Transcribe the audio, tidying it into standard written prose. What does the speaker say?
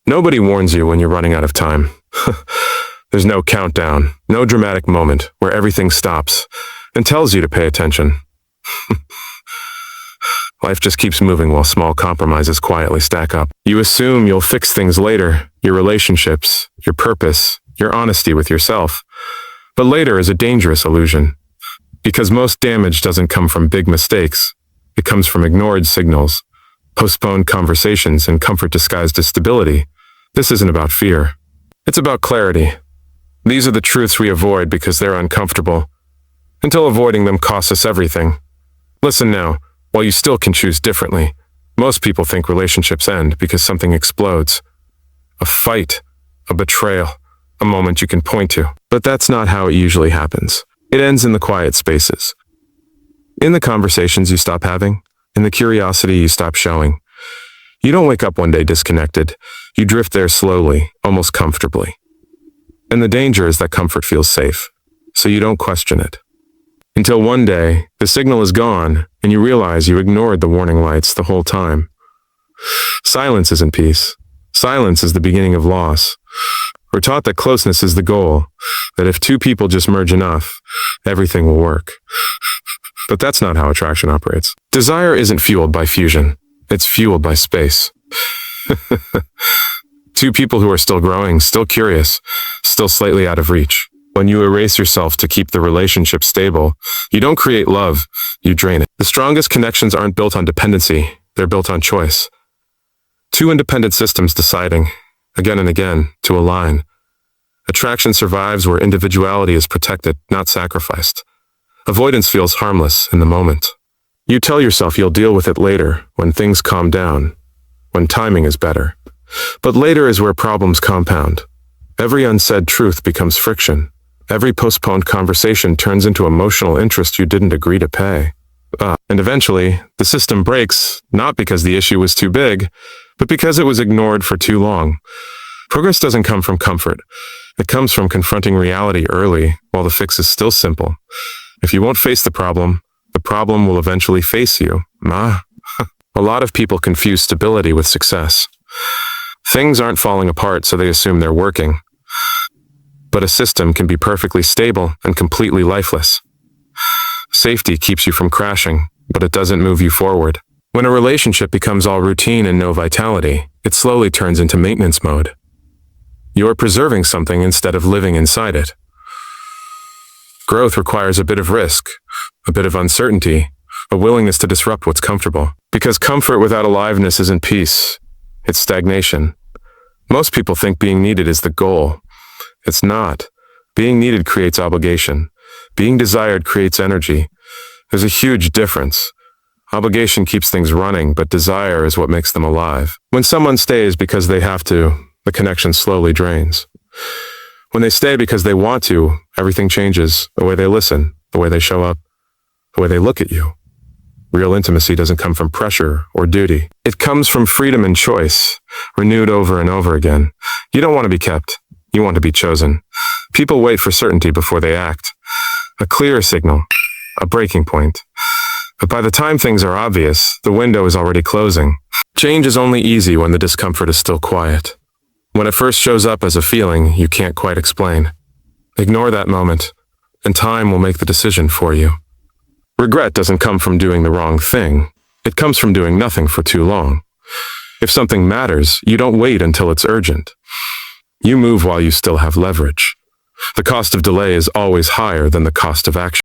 Nobody warns you when you're running out of time. There's no countdown, no dramatic moment where everything stops and tells you to pay attention. Life just keeps moving while small compromises quietly stack up. You assume you'll fix things later, your relationships, your purpose, your honesty with yourself. But later is a dangerous illusion. Because most damage doesn't come from big mistakes. It comes from ignored signals, postponed conversations, and comfort disguised as stability. This isn't about fear. It's about clarity. These are the truths we avoid because they're uncomfortable, until avoiding them costs us everything. Listen now, while you still can choose differently. Most people think relationships end because something explodes. A fight, a betrayal, a moment you can point to. But that's not how it usually happens. It ends in the quiet spaces. In the conversations you stop having, in the curiosity you stop showing. You don't wake up one day disconnected. You drift there slowly, almost comfortably. And the danger is that comfort feels safe, so you don't question it. Until one day, the signal is gone, and you realize you ignored the warning lights the whole time. Silence isn't peace. Silence is the beginning of loss. We're taught that closeness is the goal, that if two people just merge enough, everything will work. But that's not how attraction operates. Desire isn't fueled by fusion. It's fueled by space. Two people who are still growing, still curious, still slightly out of reach. When you erase yourself to keep the relationship stable, you don't create love, you drain it. The strongest connections aren't built on dependency, they're built on choice. Two independent systems deciding, again and again, to align. Attraction survives where individuality is protected, not sacrificed. Avoidance feels harmless in the moment. You tell yourself you'll deal with it later, when things calm down, when timing is better. But later is where problems compound. Every unsaid truth becomes friction. Every postponed conversation turns into emotional interest you didn't agree to pay. And eventually, the system breaks, not because the issue was too big, but because it was ignored for too long. Progress doesn't come from comfort. It comes from confronting reality early, while the fix is still simple. If you won't face the problem will eventually face you. A lot of people confuse stability with success. Things aren't falling apart, so they assume they're working. But a system can be perfectly stable and completely lifeless. Safety keeps you from crashing, but it doesn't move you forward. When a relationship becomes all routine and no vitality, it slowly turns into maintenance mode. You're preserving something instead of living inside it. Growth requires a bit of risk, a bit of uncertainty, a willingness to disrupt what's comfortable. Because comfort without aliveness isn't peace, it's stagnation. Most people think being needed is the goal. It's not. Being needed creates obligation. Being desired creates energy. There's a huge difference. Obligation keeps things running, but desire is what makes them alive. When someone stays because they have to, the connection slowly drains. When they stay because they want to, everything changes. The way they listen, the way they show up, the way they look at you. Real intimacy doesn't come from pressure or duty. It comes from freedom and choice, renewed over and over again. You don't want to be kept. You want to be chosen. People wait for certainty before they act. A clear signal, a breaking point. But by the time things are obvious, the window is already closing. Change is only easy when the discomfort is still quiet. When it first shows up as a feeling you can't quite explain. Ignore that moment, and time will make the decision for you. Regret doesn't come from doing the wrong thing. It comes from doing nothing for too long. If something matters, you don't wait until it's urgent. You move while you still have leverage. The cost of delay is always higher than the cost of action.